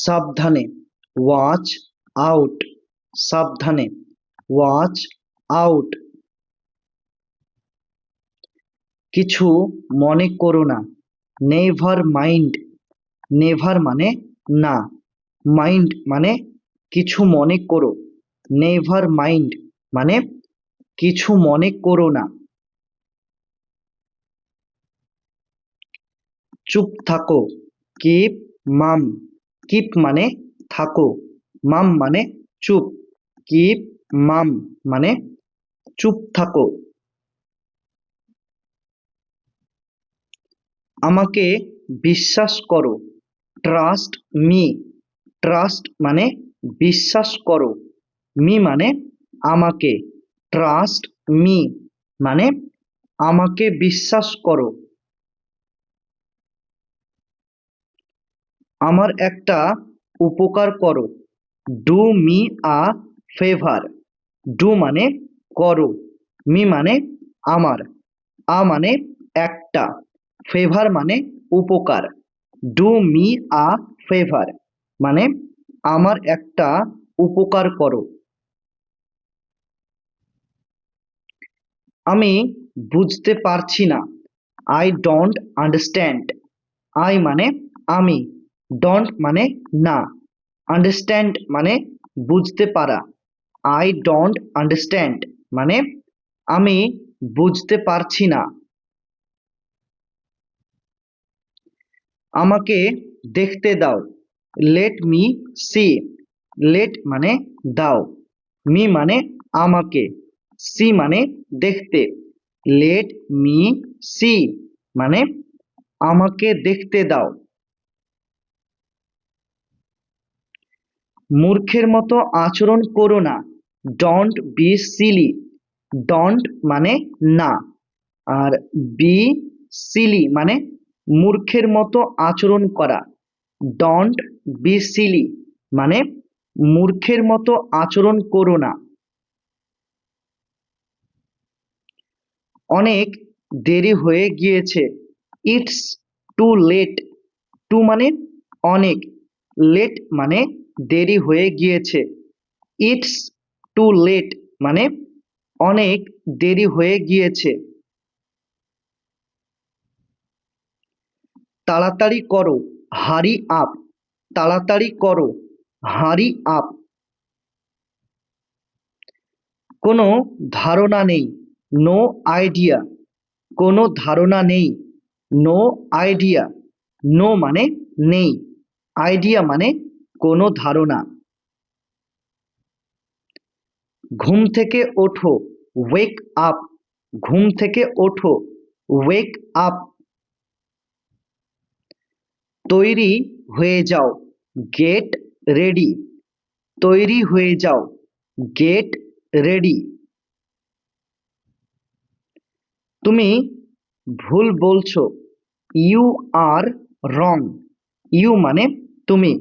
সাবধানে, watch out. সাবধানে, watch out. কিছু মনে করো না, নেভার মাইন্ড। নেভার মানে না, মাইন্ড মানে কিছু মনে করো। নেভার মাইন্ড মানে কিছু মনে করো না। চুপ থাকো, কিপ মাম। কিপ মানে থাকো, মাম মানে চুপ। কিপ মাম মানে চুপ থাকো। আমাকে বিশ্বাস করো, ট্রাস্ট মি। ট্রাস্ট মানে বিশ্বাস করো, মি মানে আমাকে। ট্রাস্ট মি মানে আমাকে বিশ্বাস করো। আমার একটা উপকার করো, do me a favour. Do মানে করো, মি মানে আমার, আ মানে একটা, ফেভার মানে উপকার। ডু মি আ ফেভার মানে আমার একটা উপকার করো। আমি বুঝতে পারছি না, আই ডোন্ট আন্ডারস্ট্যান্ড। আই মানে আমি, ডোন্ট মানে না, আন্ডারস্ট্যান্ড মানে বুঝতে পারা। আই ডোন্ট আন্ডারস্ট্যান্ড মানে আমি বুঝতে পারছি না। আমাকে দেখতে দাও, লেট মি সি। লেট মানে দাও, মি মানে আমাকে, সি মানে দেখতে। লেট মি সি মানে আমাকে দেখতে দাও। মূর্খের মতো আচরণ করো না, ডোন্ট বি সিলি। ডোন্ট মানে না, আর বি সিলি মানে মূর্খের মতো আচরণ করা। ডোন্ট বি সিলি মানে মূর্খের মতো আচরণ করো না। অনেক দেরি হয়ে গিয়েছে, ইটস টু লেট। টু মানে অনেক, লেট মানে দেরি হয়ে গিয়েছে। ইটস টু লেট মানে অনেক দেরি হয়ে গিয়েছে। তাড়াতাড়ি করো, হারি আপ। তাড়াতাড়ি করো, হারি আপ। কোনো ধারণা নেই, নো আইডিয়া। কোনো ধারণা নেই, নো আইডিয়া। নো মানে নেই, আইডিয়া মানে কোনো ধারণা। ঘুম থেকে ওঠো, ওয়েক আপ। ঘুম থেকে ওঠো, ওয়েক আপ। তৈরি হয়ে যাও, গেট রেডি। তৈরি হয়ে যাও, গেট রেডি। তুমি ভুল বলছো, ইউ আর রং। ইউ মানে তুমি,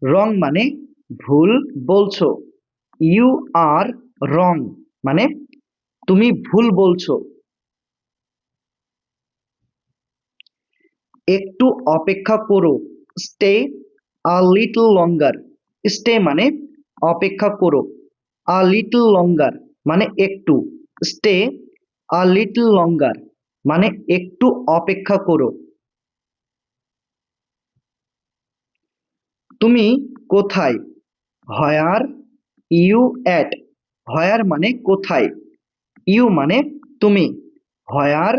রং মানে ভুল বলছো। ইউ আর রং মানে তুমি ভুল বলছো। একটু অপেক্ষা করো, stay a little longer. Stay মানে অপেক্ষা করো, আ লিটল লঙ্গার মানে একটু, স্টে আ লিটল লঙ্গার মানে একটু অপেক্ষা করো। তুমি কোথায়, হোয়ার ইউ অ্যাট। হোয়ার মানে কোথায়, ইউ মানে তুমি, হোয়ার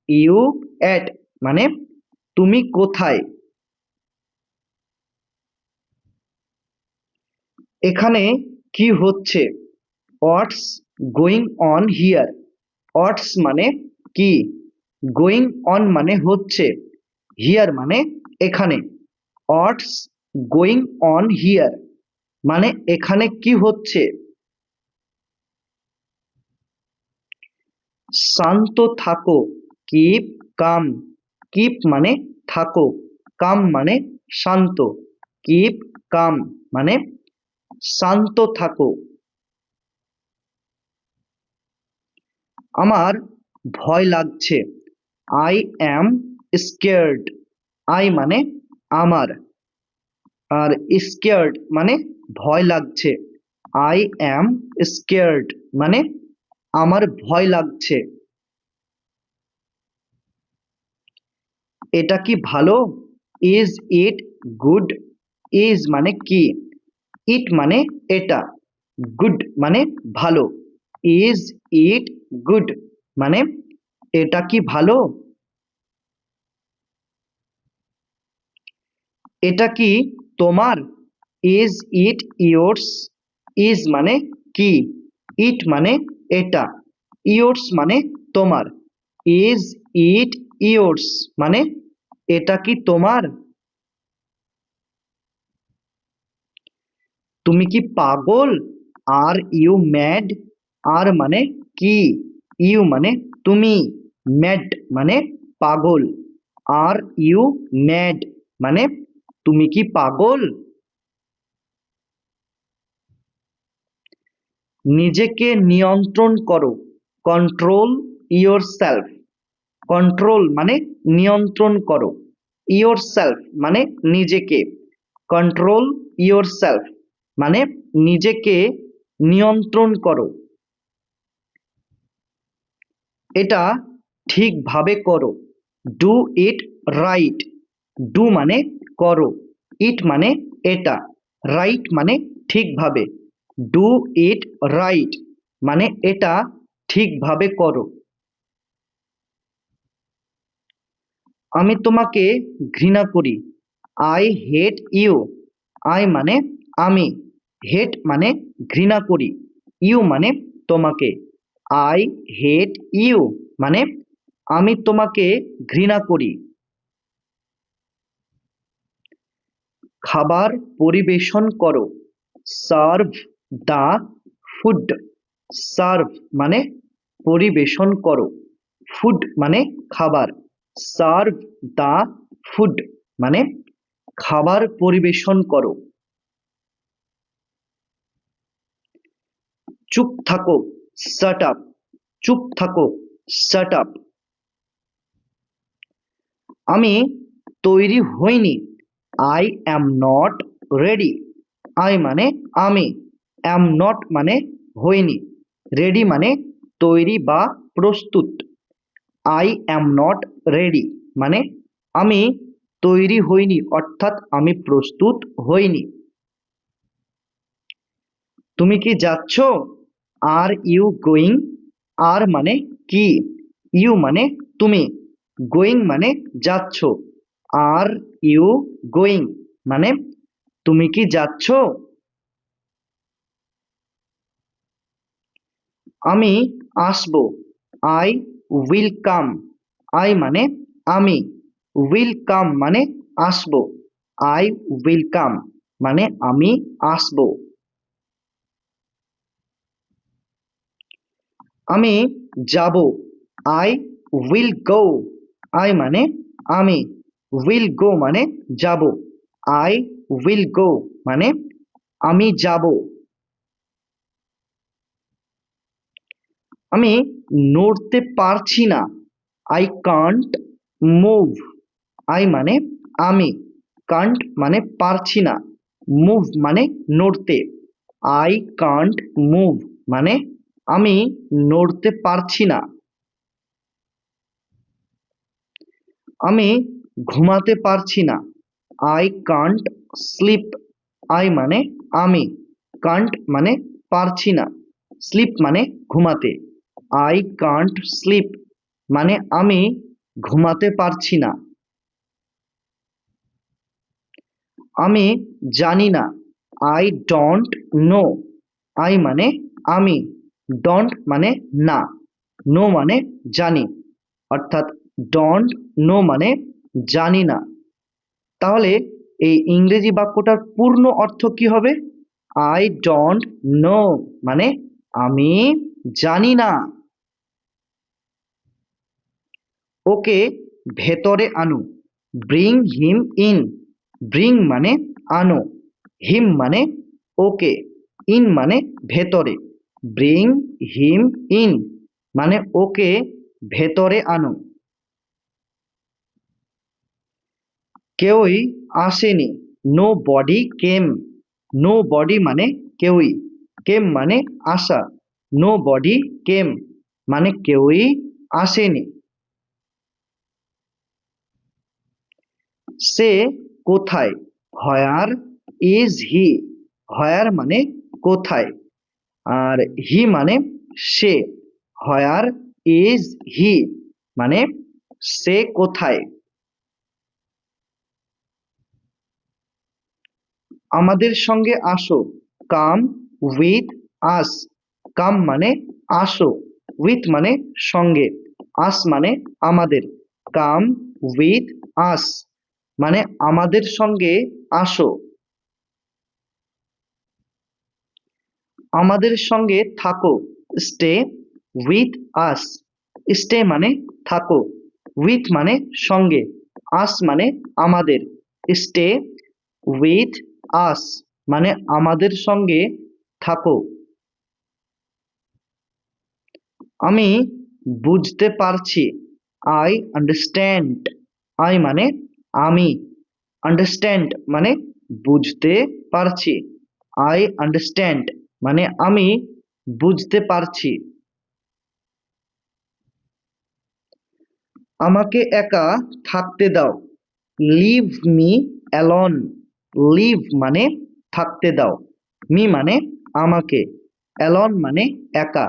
ইউ অ্যাট মানে তুমি কোথায়। এখানে কি হচ্ছে, হোয়াটস গোয়িং অন হিয়ার। হোয়াটস মানে কি, গোয়িং অন মানে হচ্ছে, হিয়ার মানে এখানে। হোয়াটস গোয়িং অন হিয়ার মানে এখানে কি হচ্ছে। শান্ত থাকো, কিপ কাম। কিপ মানে থাকো, কাম মানে শান্ত। কিপ কাম মানে শান্ত থাকো। আমার ভয় লাগছে, আই অ্যাম স্কেয়ার্ড। আই মানে আমার, আর স্কেয়ার্ড মানে ভয় লাগছে। আই অ্যাম স্কেয়ার্ড মানে আমার ভয় লাগছে। এটা কি ভালো? Is it good? ইজ মানে কি, ইট মানে এটা, গুড মানে ভালো। ইজ ইট গুড মানে এটা কি ভালো? এটা কি তোমার? Is it yours? ইজ মানে কি, ইট মানে এটা, ইয়োর্স মানে তোমার। ইজ ইট ইয়োর্স মানে এটা কি তোমার? তুমি কি পাগল? Are you mad? আর মানে কি, ইউ মানে তুমি, ম্যাড মানে পাগল। আর ইউ ম্যাড মানে তুমি কি পাগল? নিজেকে নিয়ন্ত্রণ করো, কন্ট্রোল ইয়োরসেলফ। কন্ট্রোল মানে নিয়ন্ত্রণ করো, ইয়োরসেলফ মানে নিজেকে। কন্ট্রোল ইয়োরসেলফ মানে নিজেকে নিয়ন্ত্রণ করো। এটা ঠিকভাবে করো, ডু ইট রাইট। ডু মানে করো, ইট মানে এটা, রাইট মানে ঠিকভাবে। ডু ইট রাইট মানে এটা ঠিকভাবে করো। আমি তোমাকে ঘৃণা করি, আই হেট ইউ। আই মানে আমি, হেট মানে ঘৃণা করি, ইউ মানে তোমাকে। আই হেট ইউ মানে আমি তোমাকে ঘৃণা করি। খাবার পরিবেশন করো, সার্ভ দ্য ফুড। সার্ভ মানে পরিবেশন করো, ফুড মানে খাবার। সার্ভ দ্য ফুড মানে খাবার পরিবেশন করো। চুপ থাকো, শাট আপ। চুপ থাকো, শাট আপ। আমি তৈরি হইনি, I am not ready. I মানে আমি, অ্যাম নট মানে হইনি, রেডি মানে তৈরি বা প্রস্তুত। আই অ্যাম নট রেডি মানে আমি তৈরি হইনি অর্থাৎ আমি প্রস্তুত হইনি। তুমি কি যাচ্ছ? Are you going? আর মানে কি, ইউ মানে তুমি, গোয়িং মানে যাচ্ছ। আর ইউ গোয়িং মানে তুমি কি যাচ্ছ? আমি আসবো, আই উইল কাম। আই মানে আমি, উইল কাম মানে আসবো। আই উইল কাম মানে আমি আসবো। আমি যাব, আই উইল গো। আই মানে আমি, উইল গো মানে যাব। আই উইল গো মানে আমি যাব। আমি নড়তে পারছি না, আই কান্ট মুভ। আই মানে আমি, কান্ট মানে পারছি না, মুভ মানে নড়তে। আই কান্ট মুভ মানে আমি নড়তে পারছি না। আমি ঘুমাতে পারছি না, আই কান্ট স্লিপ। আই মানে আমি, কান্ট মানে পারছি না, স্লিপ মানে ঘুমাতে। আই কান্ট স্লিপ মানে আমি ঘুমাতে পারছি না। আমি জানি না, আই ডোন্ট নো। আই মানে আমি, ডোন্ট মানে না, নো মানে জানি, অর্থাৎ ডোন্ট নো মানে জানি না। তাহলে এই ইংরেজি বাক্যটার পূর্ণ অর্থ কি হবে? আই ডোন্ট নো মানে আমি জানি না। ওকে ভেতরে আনো, ব্রিং হিম ইন। ব্রিং মানে আনো, হিম মানে ওকে, ইন মানে ভেতরে। ব্রিং হিম ইন মানে ওকে ভেতরে আনো। কেউই আসেনি, নো বডি কেম, নো বডি মানে কেউই, কেম মানে আসা, নো বডি কেম মানে কেউই আসেনি। সে কোথায়, হোয়ার ইজ হি, হোয়ার মানে কোথায়, আর হি মানে সে, হোয়ার ইজ হি মানে সে কোথায়। আমাদের সঙ্গে আসো, কাম উইথ আস, কাম মানে আসো, উইথ মানে সঙ্গে, আস মানে আমাদের, কাম উইথ আস মানে আমাদের সঙ্গে আসো। আমাদের সঙ্গে থাকো, স্টে উইথ আস, স্টে মানে থাকো, উইথ মানে সঙ্গে, আস মানে আমাদের, স্টে উইথ আস মানে আমাদের সঙ্গে থাকো। আমি বুঝতে পারছি, আই আন্ডারস্ট্যান্ড, আই মানে আমি, আন্ডারস্ট্যান্ড মানে বুঝতে পারছি, আই আন্ডারস্ট্যান্ড মানে আমি বুঝতে পারছি। আমাকে একা থাকতে দাও, লিভ মি অ্যালোন, লিভ মানে থাকতে দাও, মি মানে আমাকে, অ্যালোন মানে একা,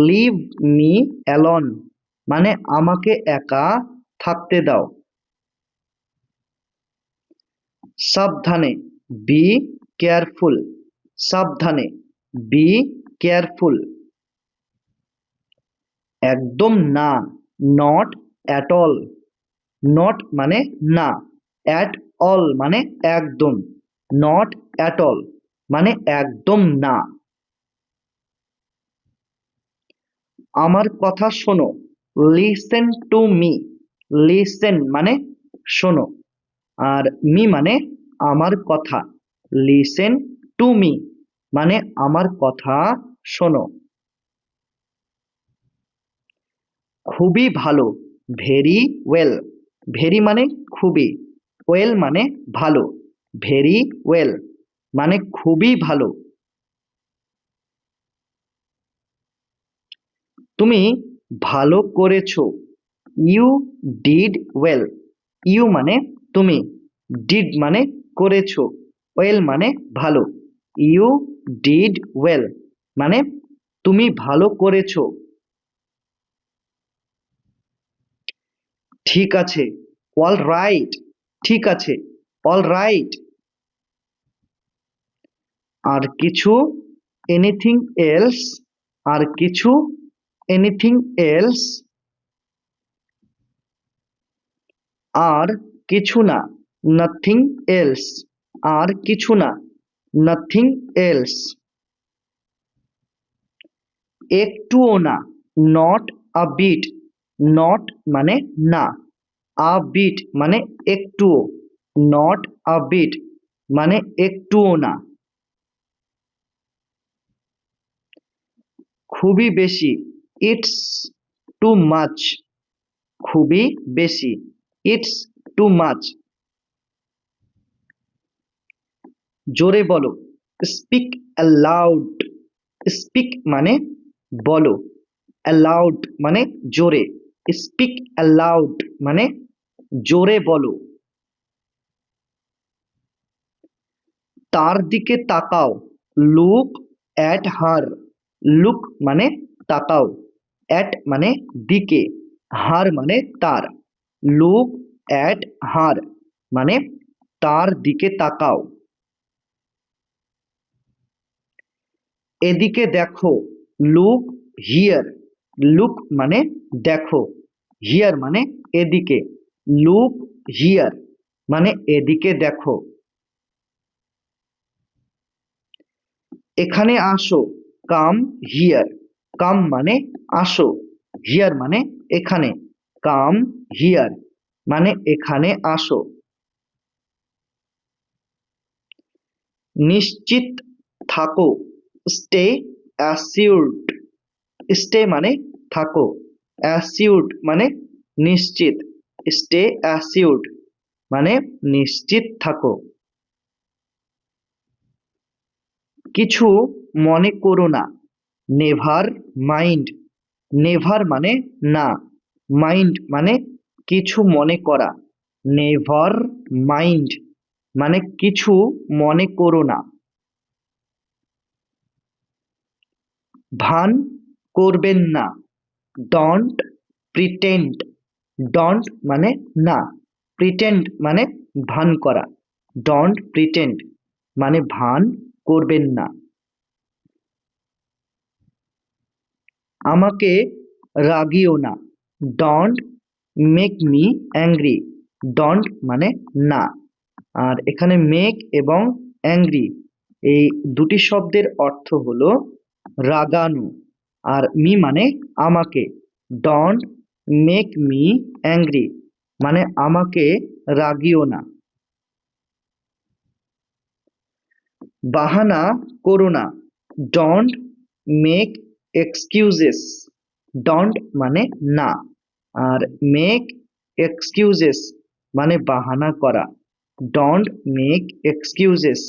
লিভ মি অ্যালোন মানে আমাকে একা থাকতে দাও। সাবধানে, বি কেয়ারফুল, সাবধানে, বি কেয়ারফুল। একদম না, নট অ্যাট অল, নট মানে না, অ্যাট অল মানে একদম, নট অ্যাট অল মানে একদম না। আমার কথা শোনো, লিসেন টু মি, লিসেন মানে শোনো, আর মি মানে আমার কথা, লিসেন টু মি মানে আমার কথা শোনো। খুবই ভালো, ভেরি ওয়েল, ভেরি মানে খুবই, ওয়েল মানে ভালো, ভেরি ওয়েল মানে খুবই ভালো। তুমি ভালো করেছো, ইউ ডিড ওয়েল, ইউ মানে তুমি, ডিড মানে করেছো, ওয়েল মানে ভালো, ইউ ডিড ওয়েল মানে তুমি ভালো করেছো। ঠিক আছে, অল রাইট, ঠিক আছে, অল রাইট। আর কিছু, এনিথিং এলস, আর কিছু, এনিথিং এলস। আর কিছু না, নাথিং এলস, আর কিছু না, নাথিং এলস। একটুও না, নট আ বিট, নট মানে না, আ বিট মানে একটুও, নট আ বিট মানে একটুও না। খুবই বেশি, ইটস টু মাচ, খুবই বেশি, ইটস টু মাচ। জোরে বলো, স্পিক অ্যালাউড, স্পিক মানে বলো, অ্যালাউড মানে জোরে, স্পিক অ্যালাউড মানে জোরে বলো। তার দিকে তাকাও, লুক অ্যাট হার, লুক মানে তাকাও, অ্যাট মানে দিকে, হার মানে তার, লুক অ্যাট হার মানে তার দিকে তাকাও। এদিকে দেখো, লুক হিয়ার, লুক মানে দেখো, হিয়ার মানে এদিকে, লুক হিয়ার মানে এদিকে দেখো। এখানে আসো, কাম হিয়ার, কাম মানে আসো, হিয়ার মানে এখানে, কাম হিয়ার মানে এখানে আসো। নিশ্চিত থাকো, স্টে অ্যাসিউরড, স্টে মানে থাকো, অ্যাসিউরড মানে নিশ্চিত, স্টে অ্যাসিউরড মানে নিশ্চিত থাকো। কিছু মনে করো না, নেভার মাইন্ড। নেভার মানে না, মাইন্ড মানে কিছু মনে করা। নেভার মাইন্ড মানে কিছু মনে করো না। ভান করবেন না, ডোন্ট প্রিটেন্ড। ডোন্ট মানে না, প্রিটেন্ড মানে ভান করা। ডোন্ট প্রিটেন্ড মানে ভান করবেন না। আমাকে রাগিও না, don't make me angry. Don't মানে না, আর এখানে মেক এবং অ্যাংরি এই দুটি শব্দের অর্থ হলো রাগানো। আর মি মানে আমাকে। ডোন্ট মেক মি অ্যাংরি মানে আমাকে রাগিও না। বাহানা করো না, ডোন্ট মেক এক্সকিউজেস। ডোন্ট মানে না, আর মেক এক্সকিউজেস মানে বাহানা করা। ডোন্ট মেক এক্সকিউজেস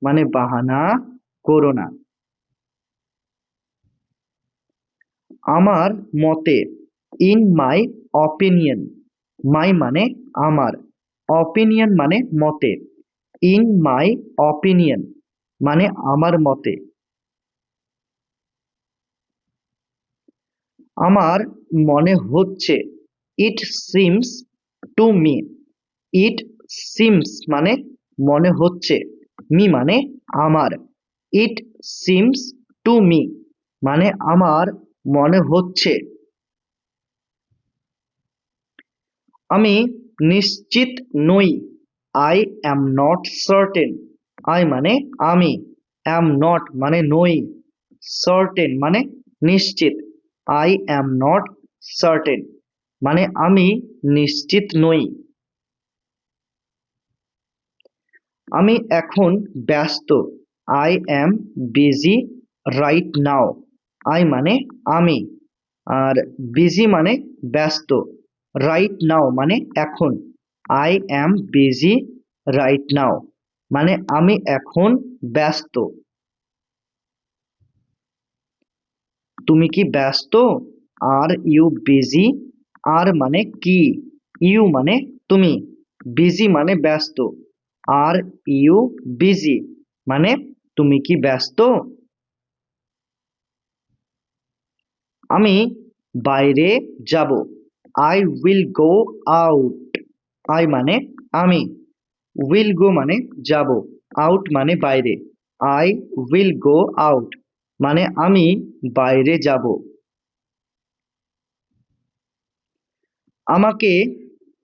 মানে বাহানা করো না। আমার মতে, ইন মাই অপিনিয়ন। মাই মানে আমার, অপিনিয়ন মানে মতে। ইন মাই অপিনিয়ন মানে আমার মতে। আমার মনে হচ্ছে, it seems to me. It seems মানে মনে হচ্ছে, মি মানে আমার। ইট সিমস টু মি মানে আমার মনে হচ্ছে। আমি নিশ্চিত নই, I am not certain. I মানে আমি, অ্যাম নট মানে নই, সার্টেন মানে নিশ্চিত। আই অ্যাম নট সার্টেন মানে আমি নিশ্চিত নই। আমি এখন ব্যস্ত, I am busy right now. I মানে আমি, আর বিজি মানে ব্যস্ত, রাইট নাও মানে এখন। I am busy right now মানে আমি এখন ব্যস্ত। তুমি কি ব্যস্ত? Are you busy? আর মানে কি, ইউ মানে তুমি, বিজি মানে ব্যস্ত। আর ইউ বিজি মানে তুমি কি ব্যস্ত? আমি বাইরে যাব, I will go out. I মানে আমি, উইল গো মানে যাব, আউট মানে বাইরে। আই উইল গো আউট মানে আমি বাইরে যাব। আমাকে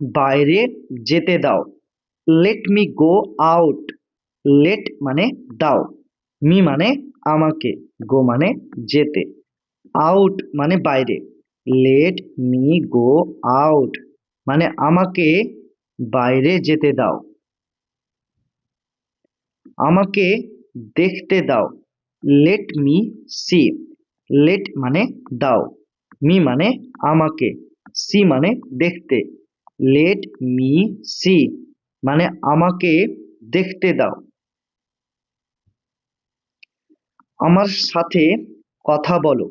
বাইরে যেতে দাও, let me go out. Let মানে দাও, মি মানে আমাকে, গো মানে যেতে, আউট মানে বাইরে। লেট মি গো আউট মানে আমাকে বাইরে যেতে দাও। আমাকে দেখতে দাও, লেট মি সি। লেট মানে দাও, মি মানে আমাকে, সি মানে দেখতে। লেট মি সি মানে আমাকে দেখতে দাও। আমার সাথে কথা বলো,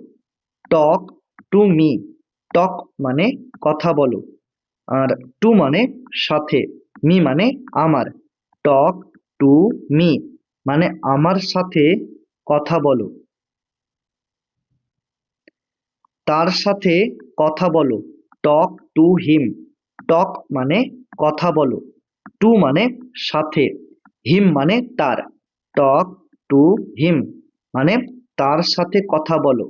টক টু মি। টক মানে কথা বলো, আর টু মানে সাথে, মি মানে আমার। টক টু মি মানে আমার সাথে কথা বলো। তার সাথে কথা বলো, টক টু হিম। টক মানে কথা বলো, টু মানে সাথে, হিম মানে তার। টক টু হিম মানে তার সাথে কথা বলো।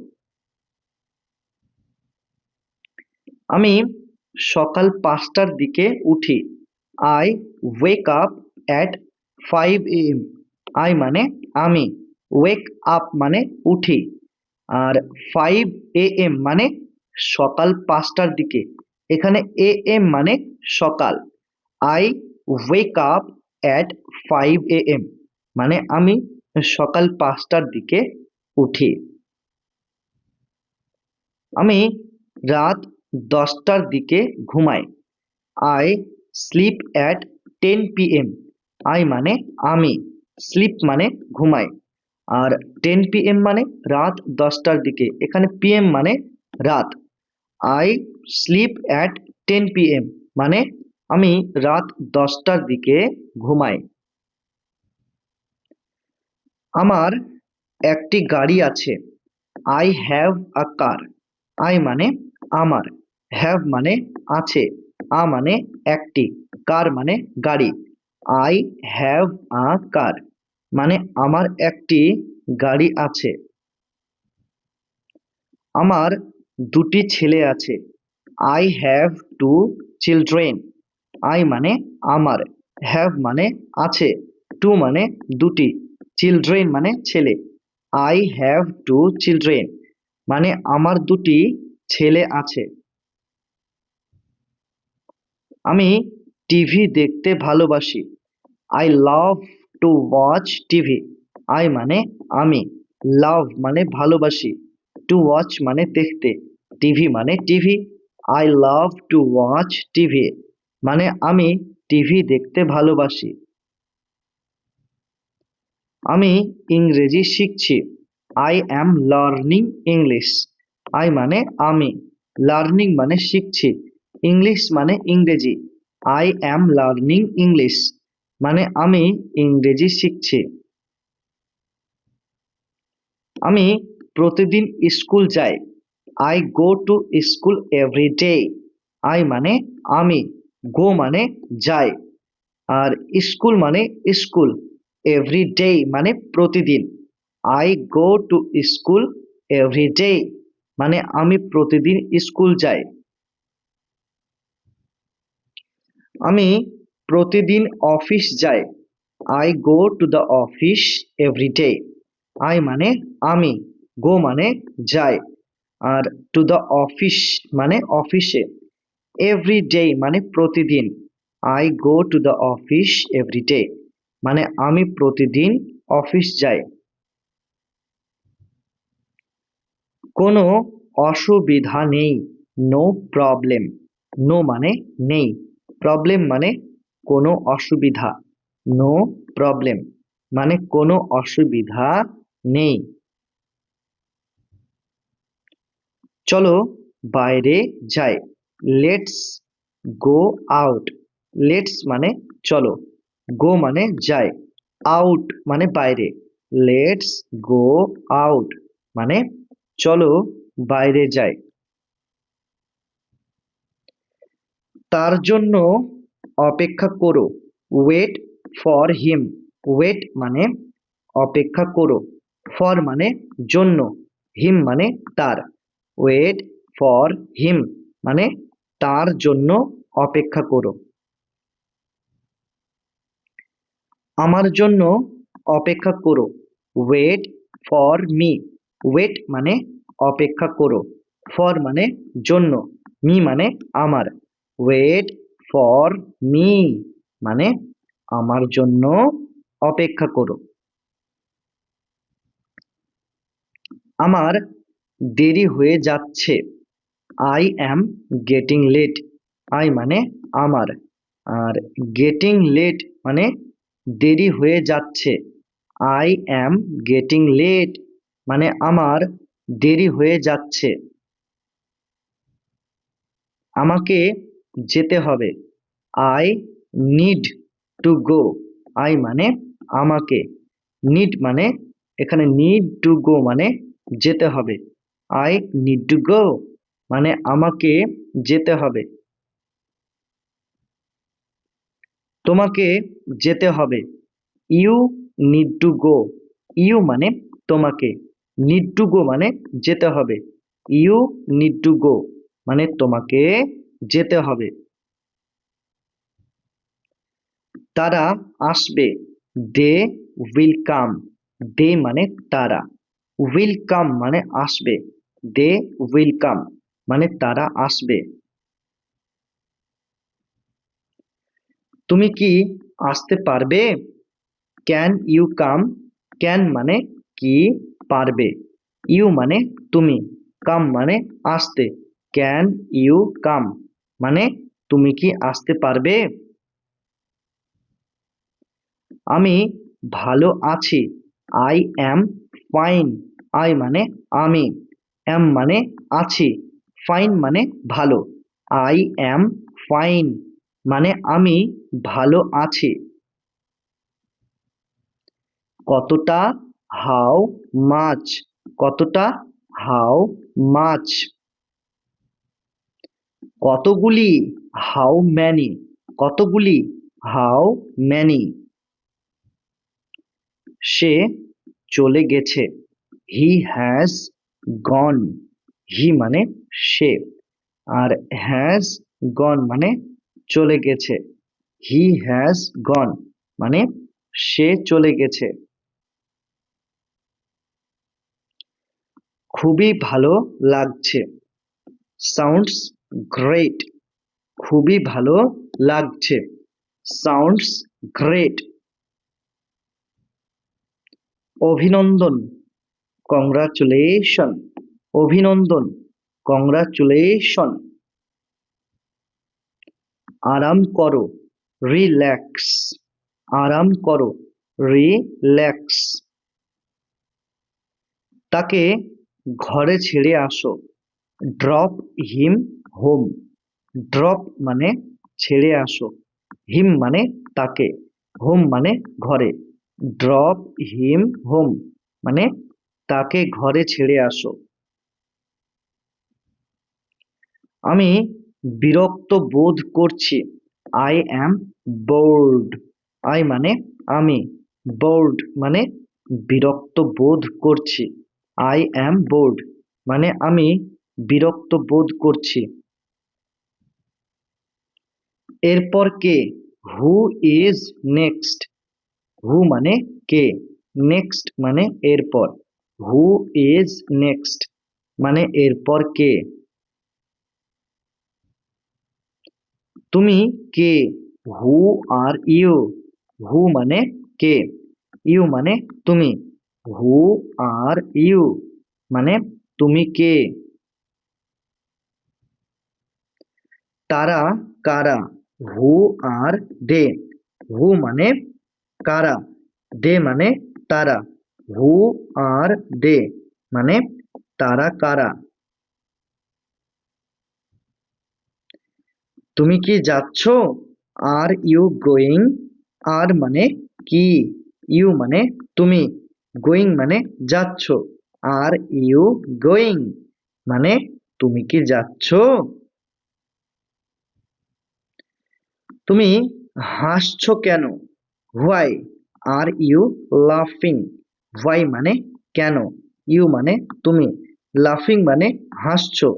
আমি সকাল 5টার দিকে উঠি, I wake up at 5 AM। I মানে আমি, ওয়েক আপ মানে উঠি, আর 5 AM মানে সকাল 5টার দিকে। এখানে AM মানে সকাল। I wake up at 5 AM মানে আমি সকাল 5টার দিকে উঠি। আমি রাত 10টার দিকে ঘুমাই, I sleep at 10 PM। I মানে আমি, স্লিপ মানে ঘুমাই, আর 10 PM মানে রাত 10টার দিকে, এখানে PM মানে রাত। আই স্লিপ অ্যাট 10 PM মানে আমি রাত 10টার দিকে ঘুমাই। আমার একটি গাড়ি আছে। I have a car. I মানে আমার, হ্যাভ মানে আছে, আ মানে একটি, কার মানে গাড়ি। আই হ্যাভ আ কার মানে আমার একটি গাড়ি আছে। আমার দুটি ছেলে আছে। I have to children. I মানে আমার, হ্যাভ মানে আছে, টু মানে দুটি, চিলড্রেন মানে ছেলে। আই হ্যাভ টু চিলড্রেন মানে আমার দুটি ছেলে আছে। আমি টিভি দেখতে ভালোবাসি। I love to watch TV. I মানে আমি, লাভ মানে ভালোবাসি, টু ওয়াচ মানে দেখতে, টিভি মানে TV. I love to watch TV মানে আমি টিভি দেখতে ভালোবাসি। আমি ইংরেজি শিখছি। I am learning English. I মানে আমি, লার্নিং মানে শিখছি, ইংলিশ মানে ইংরেজি। আই অ্যাম লার্নিং ইংলিশ মানে আমি ইংরেজি শিখছি। আমি প্রতিদিন স্কুল যাই। I go to school every day. I মানে আমি, গো মানে যাই, আর স্কুল মানে স্কুল, এভরি ডে মানে প্রতিদিন। I go to school every day মানে আমি প্রতিদিন স্কুল যাই। আমি প্রতিদিন অফিস যাই। I go to the office every day. I মানে আমি, গো মানে যাই, আর টু দ্য অফিস মানে অফিসে, এভরি ডে মানে প্রতিদিন। I go to the office every day মানে আমি প্রতিদিন অফিস যাই। কোনো অসুবিধা নেই, নো প্রবলেম। নো মানে নেই, প্রবলেম মানে কোনো অসুবিধা, নো প্রবলেম মানে কোনো অসুবিধা নেই। চলো বাইরে যাই। Let's go out. লেটস মানে চলো, গো মানে যাই, আউট মানে বাইরে। লেটস গো আউট মানে চলো বাইরে যাই। তার জন্য অপেক্ষা করো। Wait for him. ওয়েট মানে অপেক্ষা করো, ফর মানে জন্য, হিম মানে তার। ওয়েট ফর হিম মানে তার জন্য অপেক্ষা করো। আমার জন্য অপেক্ষা করো। Wait for me. ওয়েট মানে অপেক্ষা করো, ফর মানে জন্য, মি মানে আমার। ওয়েট ফর মি মানে আমার জন্য অপেক্ষা করো। আমার দেরি হয়ে যাচ্ছে। I am getting late. I মানে আমার, আর গেটিং লেট মানে দেরি হয়ে যাচ্ছে। আই অ্যাম গেটিং লেট মানে আমার দেরি হয়ে যাচ্ছে। আমাকে যেতে হবে। I need to go. I মানে আমাকে, নিড মানে এখানে নিড টু গো মানে যেতে হবে। আই নিড টু গো মানে আমাকে যেতে হবে। তোমাকে যেতে হবে। You need to go. You মানে তোমাকে, নিড টু গো মানে যেতে হবে। ইউ নিড টু গো মানে তোমাকে যেতে হবে। তারা আসবে। They will come. দে মানে তারা, উইল কাম মানে আসবে, দে উইল কাম মানে তারা আসবে। তুমি কি আসতে পারবে? Can you come. ক্যান মানে কি, পারবে, ইউ মানে তুমি, কাম মানে আসতে। ক্যান ইউ কাম মানে তুমি কি আসতে পারবে? আমি ভালো আছি। I am fine. আই মানে আমি, অ্যাম মানে আছি, ফাইন মানে ভালো। আই অ্যাম ফাইন মানে আমি ভালো আছি। কতটা, হাউ মাচ। কতটা, হাউ মাচ। কতগুলি, হাউ ম্যানি। কতগুলি, হাউ ম্যানি। সে চলে গেছে, হি হ্যাজ গন। হি মানে সে, আর হ্যাজ গন মানে চলে গেছে। হি হ্যাজ গন মানে সে চলে গেছে। খুবই ভালো লাগছে, সাউন্ডস গ্রেট। খুবই ভালো লাগছে, সাউন্ডস গ্রেট। অভিনন্দন, কংগ্রাচুলেশন। অভিনন্দন, কংগ্রাচুলেশন। আরাম করো, রিল্যাক্স। আরাম করো, রিল্যাক্স। তাকে ঘরে ছেড়ে আসো, ড্রপ হিম হোম। ড্রপ মানে ছেড়ে আসো, হিম মানে তাকে, হোম মানে ঘরে। ড্রপ হিম হোম মানে তাকে ঘরে ছেড়ে আসো। আমি বিরক্ত বোধ করছি, আই অ্যাম বোর্ড। আই মানে আমি, বোর্ড মানে বিরক্ত বোধ করছি। আই অ্যাম বোর্ড মানে আমি বিরক্ত বোধ করছি। এরপর কে, হু ইজ নেক্সট। হু মানে কে, নেক্সট মানে এরপর। হু ইজ নেক্সট মানে এরপর কে। তুমি কে, হু আর ইউ। হু মানে কে, ইউ মানে তুমি। হু আর ইউ মানে তুমি কে। তারা কারা, হু আর দে। হু মানে কারা, দে মানে তারা। হু আর দে মানে তারা কারা। তুমি কি যাচ্ছ, আর ইউ গোয়িং। আর মানে কি, ইউ মানে তুমি, গোয়িং মানে যাচ্ছ। আর ইউ গোয়িং মানে তুমি কি যাচ্ছ। তুমি হাসছো কেন, হোয়াই আর ইউ লাফিং। হোয়াই মানে কেন, ইউ মানে তুমি, লাফিং মানে হাসছো।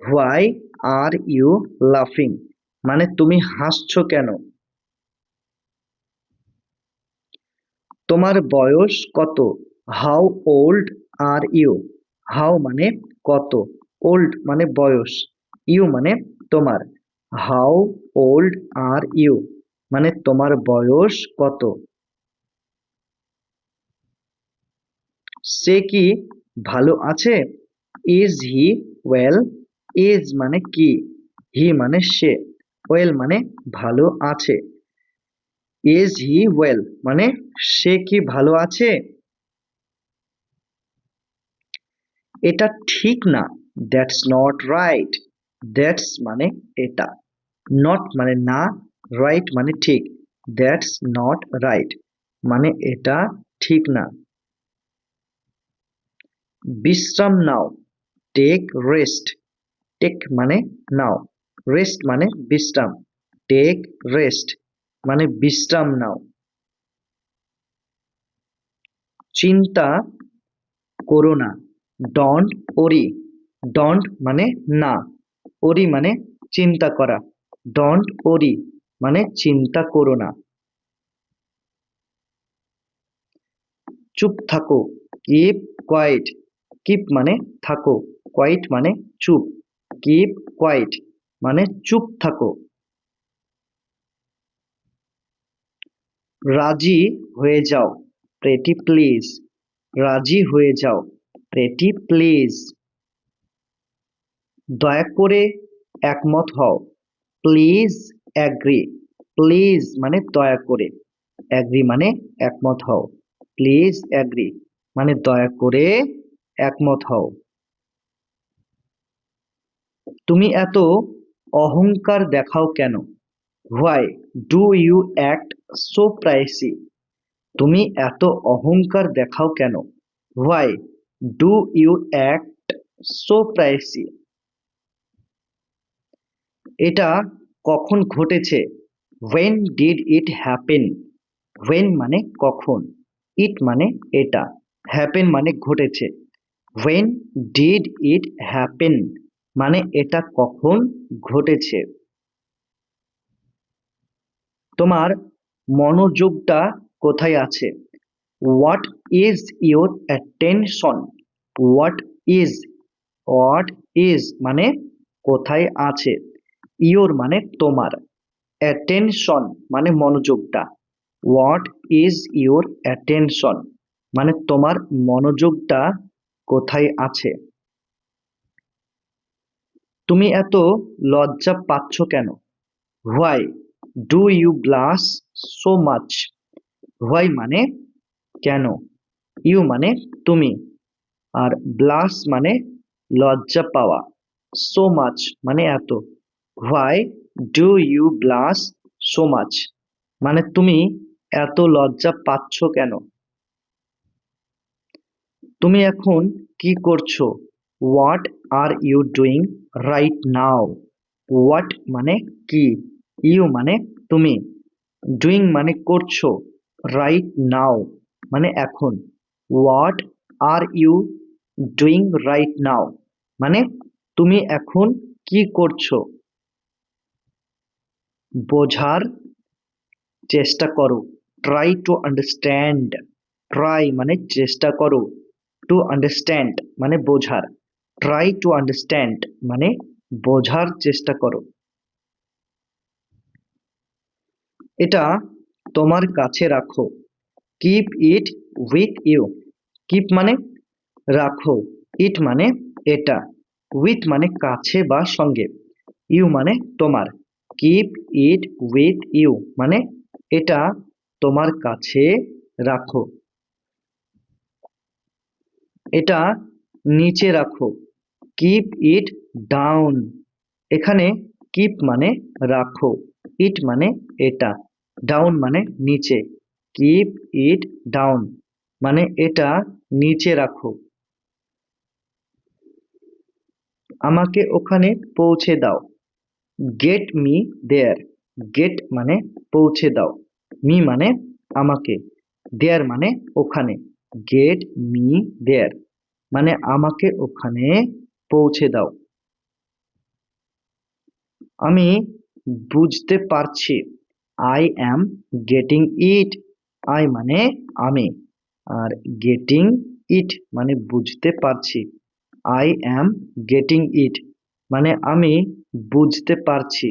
হোয়াই আর ইউ লাফিং মানে তুমি হাসছো কেন। তোমার বয়স কত, how old are you. How মানে কত, ওল্ড মানে বয়স, ইউ মানে তোমার। হাউ ওল্ড আর ইউ মানে তোমার বয়স কত। সে কি ভালো আছে, ইজ হি ওয়েল। ইজ মানে কি, হি মানে সে, ওয়েল মানে ভালো আছে। ইজ হি ওয়েল মানে সে কি ভালো আছে। এটা ঠিক না, দ্যাটস নট রাইট। দ্যাটস মানে এটা, নট মানে না, রাইট মানে ঠিক। দ্যাটস নট রাইট মানে এটা ঠিক না। বিশ্রাম নাও, টেক রেস্ট। টেক মানে নাও, রেস্ট মানে বিশ্রাম। টেক রেস্ট মানে বিশ্রাম নাও। চিন্তা করো না, ডন্ট ওরি। ডন্ট মানে না, ওরি মানে চিন্তা করা। ডন্ট ওরি মানে চিন্তা করো না। চুপ থাকো, কিপ কোয়াইট। কিপ মানে থাকো, কোয়াইট মানে চুপ। কিপ কোয়াইট মানে চুপ থাকো। রাজি হয়ে যাও, প্রেটি প্লিজ। রাজি হয়ে যাও, প্রেটি প্লিজ। দয়া করে একমত হও, প্লিজ অ্যাগ্রি। প্লিজ মানে দয়া করে, অ্যাগ্রি মানে একমত হও। প্লিজ অ্যাগ্রি মানে দয়া করে একমত হও। তুমি এত অহংকার দেখাও কেন? Why do you act so pricey? তুমি এত অহংকার দেখাও কেন? Why do you act so pricey? এটা কখন ঘটেছে? when did it happen? when মানে কখন, it মানে এটা, happen মানে ঘটেছে। when did it happen মানে এটা কখন ঘটেছে। তোমার মনোযোগটা কোথায় আছে? what is your attention? what is what is মানে কোথায় আছে, your মানে তোমার, attention মানে মনোযোগটা, what is your attention মানে তোমার মনোযোগটা কোথায় আছে। তুমি এত লজ্জা পাচ্ছ কেন? why do you blush so much? why মানে কেন, you মানে তুমি, আর blush মানে লজ্জা পাওয়া, so much মানে এত। why do you blush so much মানে তুমি এত লজ্জা পাচ্ছ কেন? তুমি এখন কি করছো? what are you doing right now? what মানে কি, you মানে তুমি, doing মানে করছো, right now মানে এখন, what are you doing right now মানে তুমি এখন কি করছো। বোঝার চেষ্টা করো, try to understand, try মানে চেষ্টা করো, to understand মানে বোঝার, try to understand মানে বোঝার চেষ্টা করো। এটা তোমার কাছে রাখো, keep it with you, keep মানে রাখো, it মানে এটা, with মানে কাছে বা সঙ্গে, you মানে তোমার, keep it with you মানে এটা তোমার কাছে রাখো। এটা নিচে রাখো, keep it down। এখানে keep মানে রাখো, it মানে এটা, down মানে নিচে, keep it down মানে এটা নিচে রাখো। আমাকে ওখানে পৌঁছে দাও, get me there। get মানে পৌঁছে দাও, me মানে আমাকে, there মানে ওখানে, get me there মানে আমাকে ওখানে পৌঁছে দাও। আমি বুঝতে পারছি, I am getting it। I মানে আমি, আর getting it মানে বুঝতে পারছি, I am getting it মানে আমি বুঝতে পারছি।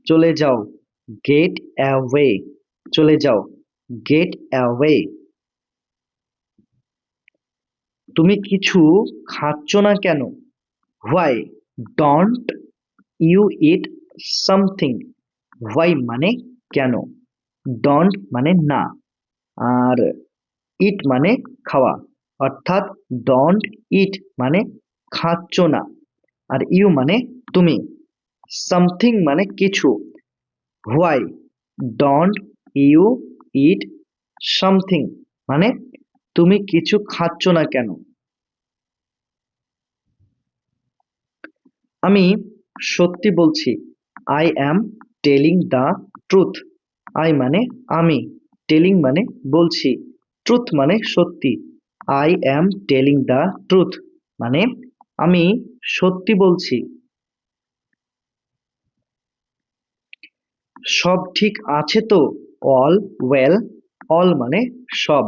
চলে যাও, get away। চলে যাও, get away। তুমি কিছু খাচ্ছ না কেন? why don't you eat something? why মানে কেন, don't মানে না, আর eat মানে খাওয়া, অর্থাৎ don't eat মানে খাচ্ছ না, আর you মানে তুমি, something মানে কিছু, why don't you eat something মানে তুমি কিছু খাচ্ছ না কেন। আমি সত্যি বলছি, I am telling the truth। I মানে আমি, telling মানে বলছি, truth মানে সত্যি, I am telling the truth মানে আমি সত্যি বলছি। সব ঠিক আছে তো? all well। all মানে সব,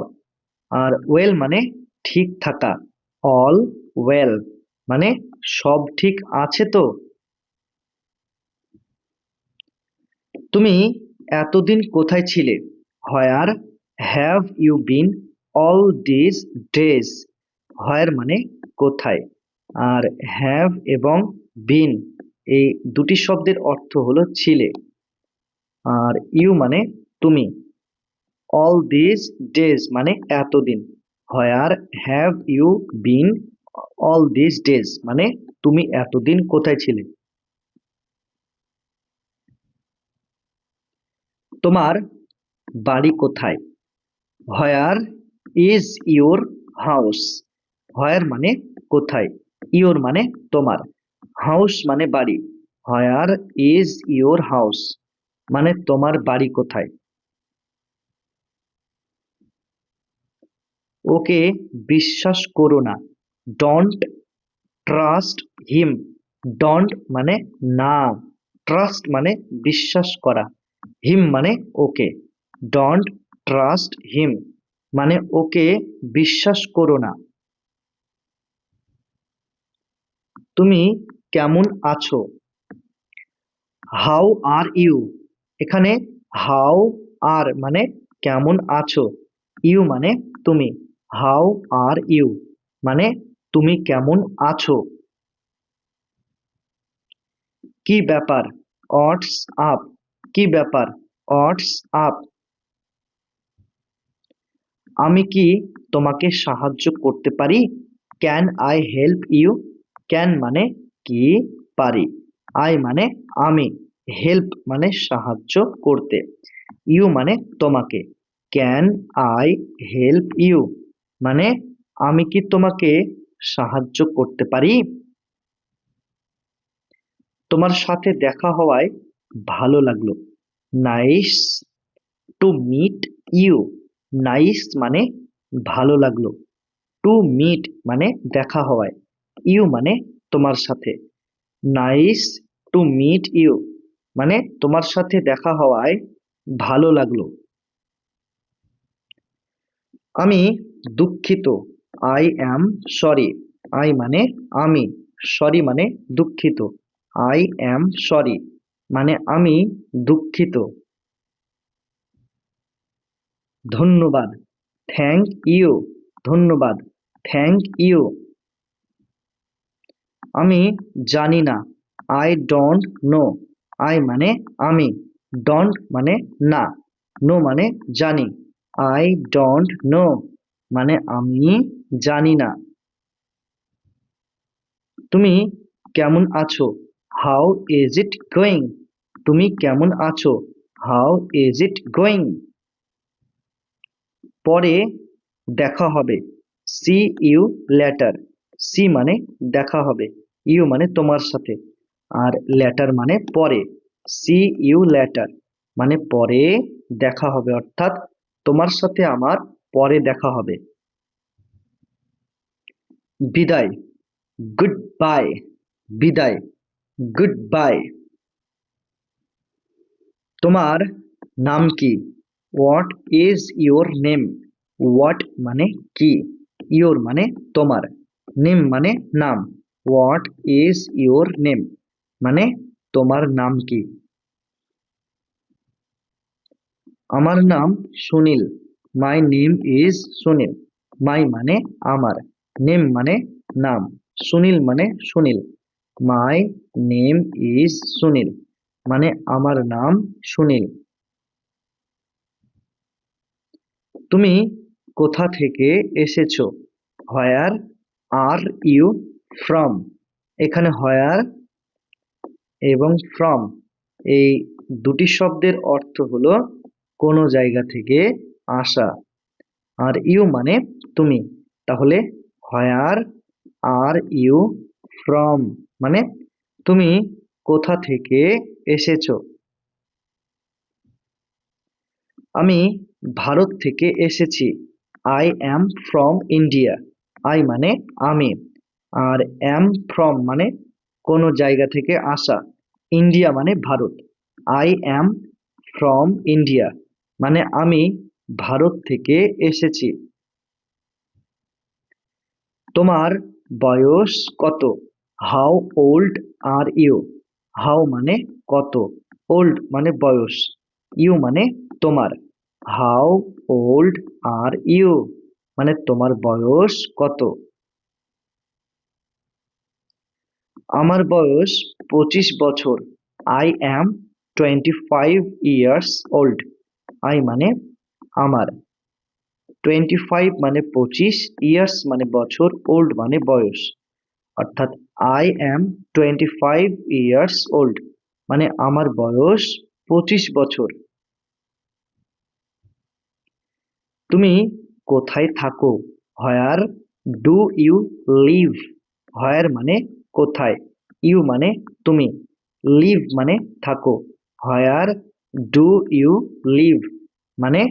আর well মানে ঠিক থাকা, all well মানে সব ঠিক আছে তো? তুমি এতদিন কোথায় ছিলে? where have you been all these days? where মানে কোথায়, আর have এবং been এই দুটি শব্দের অর্থ হলো ছিলে, আর you মানে তুমি, অল দিস ডেজ মানে এতদিন। Where have you been all this days মানে তুমি এতদিন কোথায় ছিলে। তোমার বাড়ি কোথায়? Where is your house? Where মানে কোথায়, ইউর মানে তোমার, হাউস মানে বাড়ি। হোয়ার ইজ ইউর হাউস মানে তোমার বাড়ি কোথায়। ওকে বিশ্বাস করো না, ডোন্ট ট্রাস্ট হিম। ডোন্ট মানে না, ট্রাস্ট মানে বিশ্বাস করা, হিম মানে ওকে। ডোন্ট ট্রাস্ট হিম মানে ওকে বিশ্বাস করো না। তুমি কেমন আছো? How are you? এখানে হাউ আর মানে কেমন আছো, ইউ মানে তুমি। হাউ আর ইউ মানে তুমি কেমন আছো। কি ব্যাপার? What's up? কি ব্যাপার? What's up? আমি কি তোমাকে সাহায্য করতে পারি? Can I help you? Can মানে কি, পারি, আই মানে আমি, হেল্প মানে সাহায্য করতে, ইউ মানে তোমাকে। ক্যান আই হেল্প ইউ মানে আমি কি তোমাকে সাহায্য করতে পারি। তোমার সাথে দেখা হওয়ায় ভালো লাগলো। Nice to meet you. Nice মানে ভালো লাগলো, টু মিট মানে দেখা হওয়ায়, ইউ মানে তোমার সাথে। নাইস টু মিট ইউ মানে তোমার সাথে দেখা হওয়ায় ভালো লাগলো। আমি দুঃখিত, আই অ্যাম সরি। আই মানে আমি, সরি মানে দুঃখিত, আই অ্যাম সরি মানে আমি দুঃখিত। ধন্যবাদ, থ্যাংক ইউ। ধন্যবাদ, থ্যাংক ইউ। আমি জানি না, আই ডোন্ট নো। আই মানে আমি, ডোন্ট মানে না, নো মানে জানি, আই ডোন্ট নো মানে আমি জানি না। তুমি কেমন আছো? How is it going? তুমি কেমন আছো? How is it going? পরে দেখা হবে, সি ইউ লেটার। সি মানে দেখা হবে, ইউ মানে তোমার সাথে, আর লেটার মানে পরে। সি ইউ লেটার মানে পরে দেখা হবে, অর্থাৎ তোমার সাথে আমার পরে দেখা হবে। বিদায়, গুড বাই। বিদায়, গুড বাই। তোমার নাম কি? What is your name? What মানে কি, ইউর মানে তোমার, নেম মানে নাম। হোয়াট ইজ ইউর নেম মানে তোমার নাম কি। আমার নাম Sunil, my name is Sunil. My মানে আমার, নেম মানে নাম, সুনীল মানে Sunil. My name is Sunil মানে আমার নাম সুনীল। তুমি কোথা থেকে এসেছো? Where are you from? এখানে হোয়ার এবং ফ্রম এই দুটি শব্দের অর্থ হলো কোনো জায়গা থেকে আসা, আর ইউ মানে তুমি। তাহলে হোয়ার আর ইউ ফ্রম মানে তুমি কোথা থেকে এসেছো। আমি ভারত থেকে এসেছি, I am from India. I মানে আমি, আর অ্যাম ফ্রম মানে কোনো জায়গা থেকে আসা, ইন্ডিয়া মানে ভারত। আই অ্যাম ফ্রম ইন্ডিয়া মানে আমি ভারত থেকে এসেছি। তোমার বয়স কত? How old are you? How মানে কত, ওল্ড মানে বয়স, ইউ মানে তোমার। হাউ ওল্ড আর ইউ মানে তোমার বয়স কত। আমার বয়স 25 বছর। I am 25 years old. I মানে আমার। 25 মানে 25, ইয়ার্স মানে বছর, ওল্ড মানে বয়স। অর্থাৎ আই অ্যাম 25 ইয়ার্স ওল্ড মানে আমার বয়স 25 বছর। তুমি কোথায় থাকো? Where do you live? Where মানে কোথায়, ইউ মানে তুমি, লিভ মানে থাকো। হোয়ার ডু ইউ লিভ মানে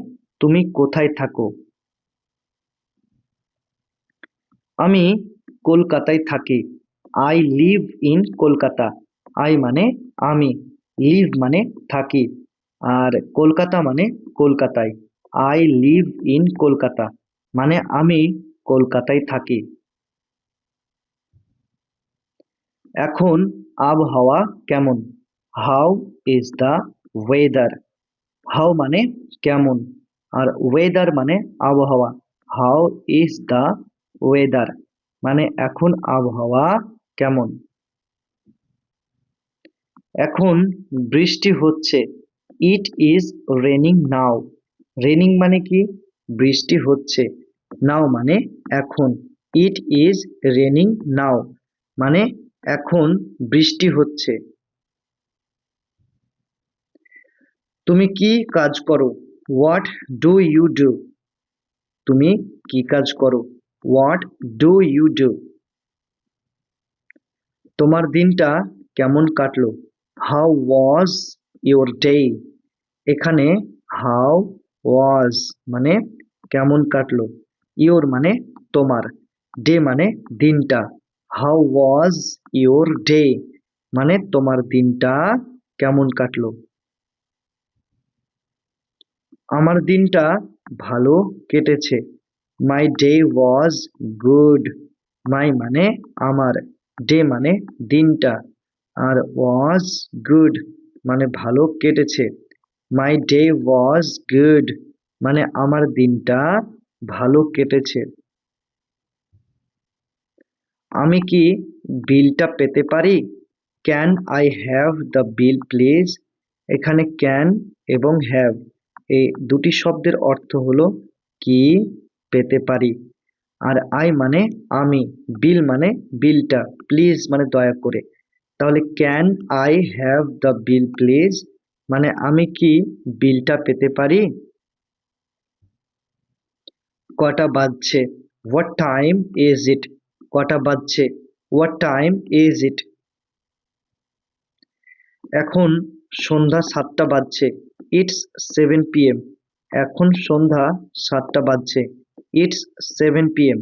তুমি কোথায় থাকো? আমি কলকাতায় থাকি। I live in Kolkata. I মানে আমি, লিভ মানে থাকি, আর কলকাতা মানে কলকাতায়। আই লিভ ইন কলকাতা মানে আমি কলকাতায় থাকি। এখন আবহাওয়া কেমন? How is the weather? How মানে কেমন, আর ওয়েদার মানে আবহাওয়া। হাউ ইজ দ্য ওয়েদার মানে এখন আবহাওয়া কেমন? এখন বৃষ্টি হচ্ছে। It is raining now. Raining মানে কি? বৃষ্টি হচ্ছে। নাও মানে এখন। ইট ইজ রেনিং নাও মানে এখন বৃষ্টি হচ্ছে। তুমি কি কাজ করো? What do you do? তুমি কি কাজ করো? What do you do? তোমার দিনটা কেমন কাটলো? How was your day? এখানে হাউ ওয়াজ মানে কেমন কাটলো, ইউর মানে তোমার, ডে মানে দিনটা। হাউ ওয়াজ ইউর ডে মানে তোমার দিনটা কেমন কাটলো। আমার দিনটা ভালো কেটেছে। মাই ডে ওয়াজ গুড। মাই মানে আমার, ডে মানে দিনটা, আর ওয়াজ গুড মানে ভালো কেটেছে। মাই ডে ওয়াজ গুড মানে আমার দিনটা ভালো কেটেছে। আমি কি বিলটা পেতে পারি? Can I have the bill please? এখানে ক্যান এবং হ্যাভ এই দুটি শব্দের অর্থ হলো কি, পেতে পারি, আর আই মানে আমি, বিল মানে বিলটা, প্লিজ মানে দয়া করে। তাহলে can I have the bill please মানে আমি কি বিলটা পেতে পারি? কটা বাজছে? What time is it? কটা বাজছে? What time is it? এখন সন্ধ্যা 7টা বাজছে। It's 7 PM। এখন সন্ধ্যা 7টা বাজছে। It's 7 PM।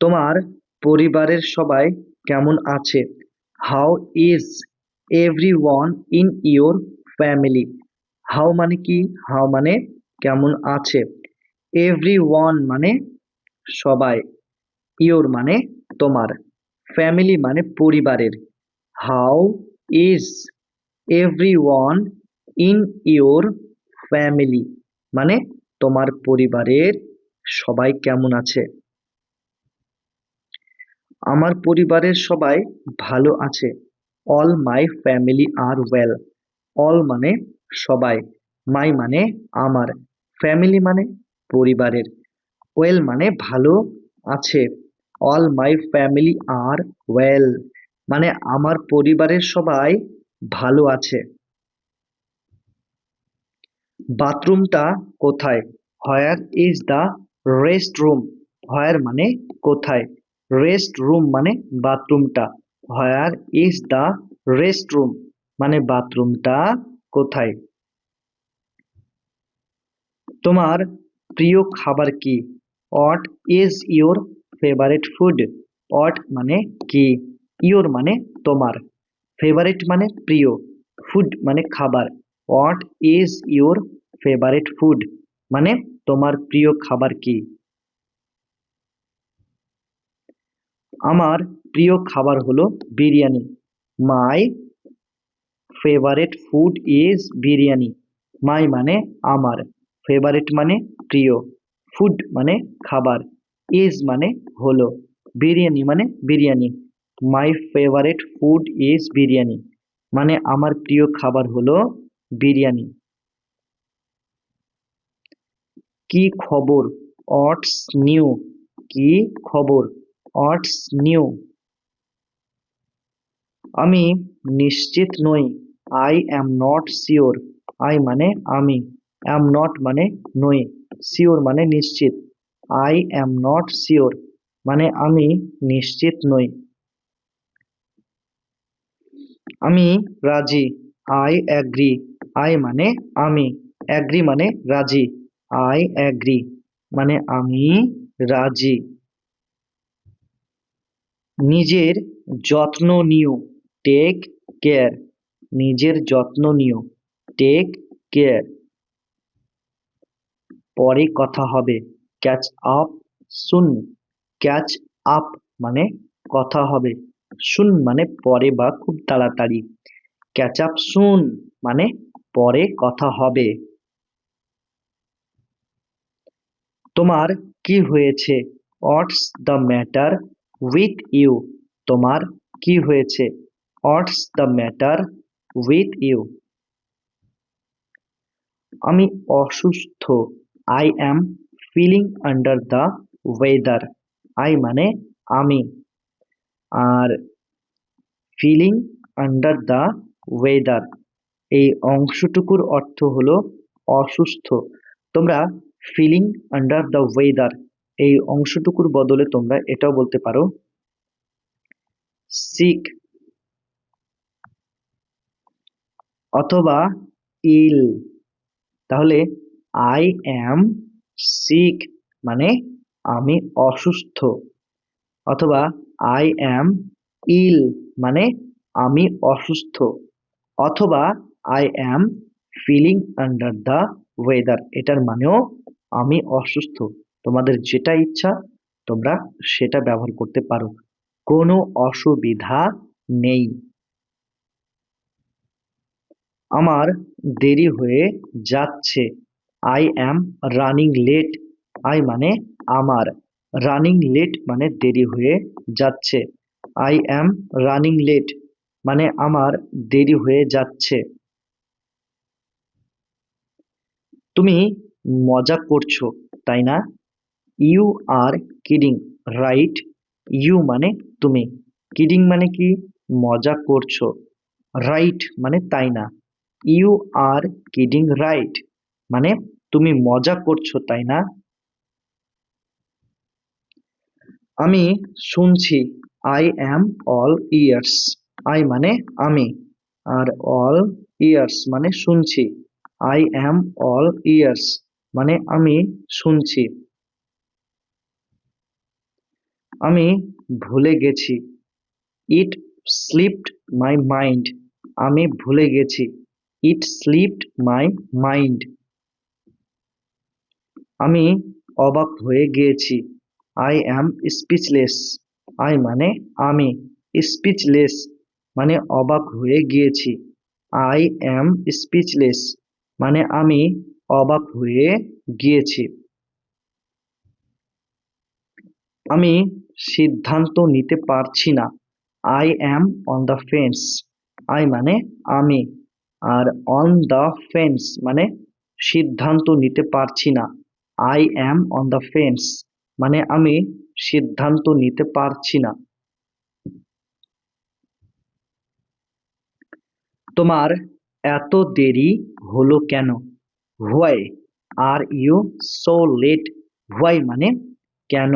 তোমার পরিবারের সবাই কেমন আছে? How is everyone in your family? How মানে কি? হাউ মানে কেমন আছে, এভরিওয়ান মানে সবাই, ইয়োর মানে তোমার, ফ্যামিলি মানে পরিবারের। How is everyone in your family মানে তোমার পরিবারের সবাই কেমন আছে। আমার পরিবারের সবাই ভালো আছে। All my family are well. All মানে সবাই, মাই মানে আমার, ফ্যামিলি মানে পরিবারের, ওয়েল মানে ভালো আছে। All my family are well মানে আমার পরিবারের সবাই ভালো আছে। বাথরুমটা কোথায়? Where is the rest room? Where মানে কোথায়, রেস্ট রুম মানে বাথরুমটা। Where is the rest room মানে বাথরুমটা কোথায়। তোমার প্রিয় খাবার কি? What is your favourite food? What মানে কি, ইয়োর মানে তোমার, ফেভারিট মানে প্রিয়, ফুড মানে খাবার। What is your favourite food মানে তোমার প্রিয় খাবার কি? আমার প্রিয় খাবার হলো biryani. My favourite food is biryani. My মানে আমার, ফেভারিট মানে প্রিয়, ফুড মানে খাবার, ইজ মানে হলো, বিরিয়ানি মানে biryani. My favourite food is biryani মানে আমার প্রিয় খাবার হলো বিরিয়ানি। কি খবর? What's new? কি খবর? What's new? আমি নিশ্চিত নই। I am not sure. I মানে আমি, অ্যাম নট মানে নই, শিওর মানে নিশ্চিত। আই অ্যাম নট শিওর মানে আমি নিশ্চিত নই। আমি রাজি। I agree. আই মানে আমি, অ্যাগ্রি মানে রাজি। আই অ্যাগ্রি মানে আমি রাজি। নিজের যত্ন নিও। Take care. নিজের যত্ন নিও। Take care. পরে কথা হবে। Catch up soon. Catch up মানে কথা হবে। সুন মানে পরে বা খুব তাড়াতাড়ি। ক্যাচ আপ সুন মানে পরে কথা হবে। তোমার কি হয়েছে? What's the matter with you? তোমার কি হয়েছে? What's the matter with you? আমি অসুস্থ। I am feeling under the weather. I মানে আমি, আর ফিলিং আন্ডার দ্য ওয়েদার এই অংশটুকুর অর্থ হলো অসুস্থ। তোমরা ফিলিং আন্ডার দ্য ওয়েদার এই অংশটুকুর বদলে তোমরা এটাও বলতে পারো সিক অথবা ইল। তাহলে আই অ্যাম সিক মানে আমি অসুস্থ, অথবা আই অ্যাম ইল মানে আমি অসুস্থ, অথবা I am feeling under the weather এটার মানেও আমি অসুস্থ। তোমাদের যেটা ইচ্ছা তোমরা সেটা ব্যবহার করতে পারো, কোনো অসুবিধা নেই। আমার দেরি হয়ে যাচ্ছে। I am running late. I মানে আমার, রানিং লেট মানে দেরি হয়ে যাচ্ছে। আই অ্যাম রানিং লেট মানে আমার দেরি হয়ে যাচ্ছে। তুমি মজা করছো তাই না? You are kidding right. You মানে তুমি, কিডিং মানে কি মজা করছো, রাইট মানে তাই না। ইউ আর কিডিং রাইট মানে তুমি মজা করছো তাই না? আমি শুনছি। I am all years. I মানে আমি, আর অল ইয়ার্স মানে শুনছি। আই অ্যাম অল ইয়ার্স মানে আমি শুনছি। আমি ভুলে গেছি। ইট স্লিপড মাই মাইন্ড। আমি ভুলে গেছি। ইট স্লিপড মাই মাইন্ড। আমি অবাক হয়ে গিয়েছি। I am speechless. আই মানে আমি, স্পিচলেস মানে অবাক হয়ে গিয়েছি। আই অ্যাম স্পিচলেস মানে আমি অবাক হয়ে গিয়েছি। আমি সিদ্ধান্ত নিতে পারছি না। I am on the fence. I মানে আমি, আর অন দ্য ফেন্স মানে সিদ্ধান্ত নিতে পারছি না। I am on the fence মানে আমি সিদ্ধান্ত নিতে পারছি না। তোমার এত দেরি হলো কেন? Why are you so late? Why মানে কেন,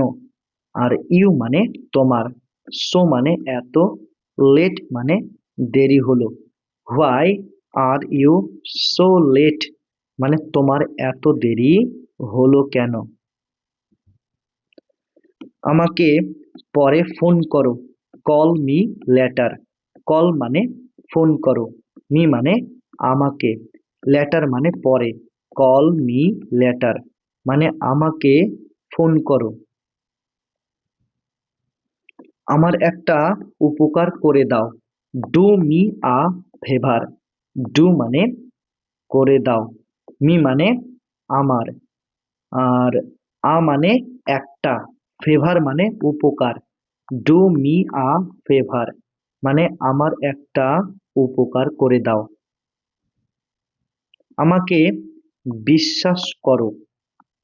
আর ইউ মানে তোমার, সো মানে এত, লেট মানে দেরি হলো। Why are you so late মানে তোমার এত দেরি হলো কেন? আমাকে পরে ফোন করো। Call me letter. কল মানে ফোন করো, মি মানে আমাকে, লেটার মানে পরে। কল মি লেটার মানে আমাকে ফোন করো। আমার একটা উপকার করে দাও। Do me a favour. Do মানে করে দাও, মি মানে আমার, আর আ মানে একটা, ফেভার মানে উপকার। ডু মি আ ফেভার মানে আমার একটা উপকার করে দাও। আমাকে বিশ্বাস করো।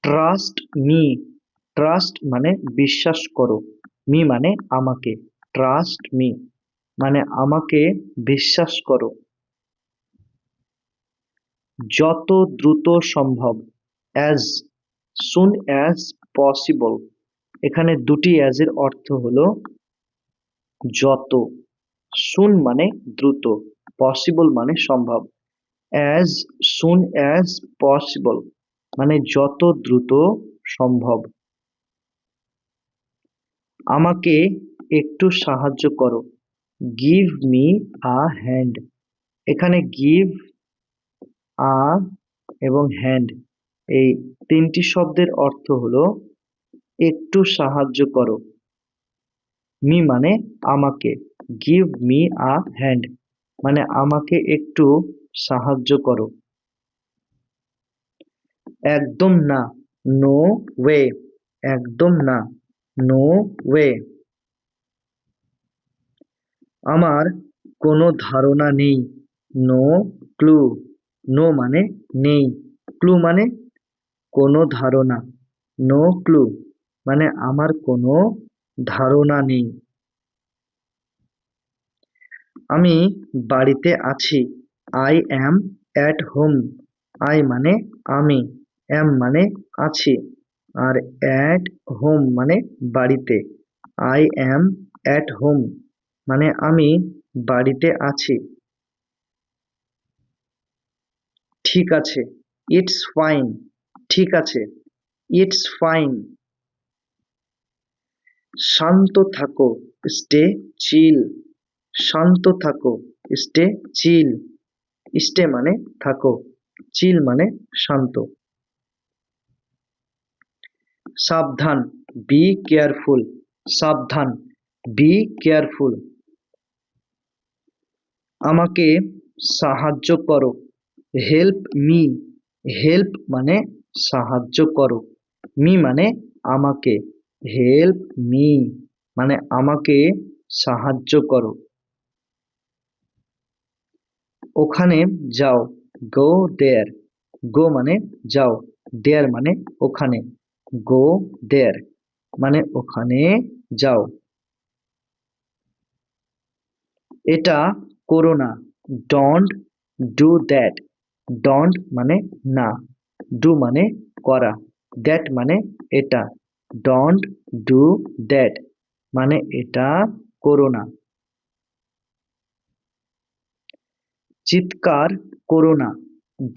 ট্রাস্ট মি, ট্রাস্ট মানে বিশ্বাস করো, মি মানে আমাকে, ট্রাস্ট মি মানে আমাকে বিশ্বাস করো। যত দ্রুত সম্ভব, অ্যাজ সুন অ্যাজ পসিবল। এখানে দুটি অ্যাজ এর অর্থ হলো যত, সুন মানে দ্রুত, পসিবল মানে সম্ভব। অ্যাজ সুন অ্যাজ পসিবল মানে যত দ্রুত সম্ভব। আমাকে একটু সাহায্য করো, গিভ মি আ হ্যান্ড। এখানে গিভ, আ এবং হ্যান্ড এই তিনটি শব্দের অর্থ হলো একটু সাহায্য করো। মি মানে আমাকে, গিভ মি আ হ্যান্ড মানে আমাকে একটু সাহায্য করো। একদম না, নো ওয়ে, একদম না, নো ওয়ে। আমার কোনো ধারণা নেই, নো ক্লু। নো মানে নেই, ক্লু মানে কোনো ধারণা, নো ক্লু মানে আমার কোনো ধারণা নেই। আমি বাড়িতে আছি, I am at home. I মানে আমি, অ্যাম মানে আছি, আর অ্যাট হোম মানে বাড়িতে। আই অ্যাম অ্যাট হোম মানে আমি বাড়িতে আছি। ঠিক আছে, ইটস ফাইন। ঠিক আছে, ইটস ফাইন। শান্ত থাকো, স্টে চিল। শান্ত থাকো, স্টে চিল। স্টে মানে থাকো, চিল মানে শান্ত। সাবধান, বি কেয়ারফুল। সাবধান, বি কেয়ারফুল। আমাকে সাহায্য করো, হেল্প মি। হেল্প মানে সাহায্য করো, মি মানে আমাকে, হেল্প মি মানে আমাকে সাহায্য করো। ওখানে যাও, গো দেয়ার। গো মানে যাও, দেয়ার মানে ওখানে, গো দেয়ার মানে ওখানে যাও। এটা করো না, ডোন্ট ডু দ্যাট। ডোন্ট মানে না, ডু মানে করা, দ্যাট মানে এটা। ডোন্ট ডু দ্যাট মানে এটা করো না। চিৎকার করো না,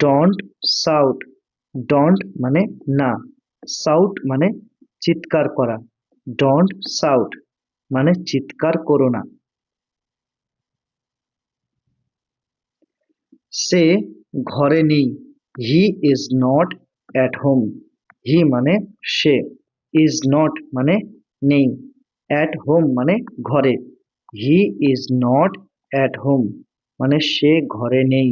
ডোন্ট শাউট। ডোন্ট মানে না, শাউট মানে চিৎকার করা, ডোন্ট শাউট মানে চিৎকার করো না। সে ঘরে নেই, he is not at home. He মানে সে, ইজ নট মানে নেই, অ্যাট হোম মানে ঘরে। হি ইজ নট অ্যাট হোম মানে সে ঘরে নেই।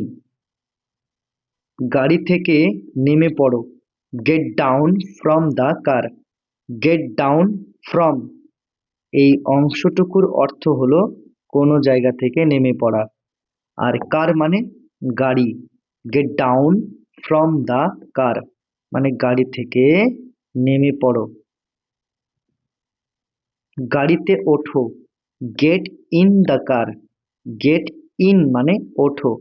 গাড়ি থেকে নেমে পড়ো, get down from the car. Get down from এই অংশটুকুর অর্থ হলো কোনো জায়গা থেকে নেমে পড়া, আর কার মানে গাড়ি। Get down from the car মানে গাড়ি থেকে নেমে পড়ো। গাড়িতে ওঠো, get in the car. Get in মানে ওঠো,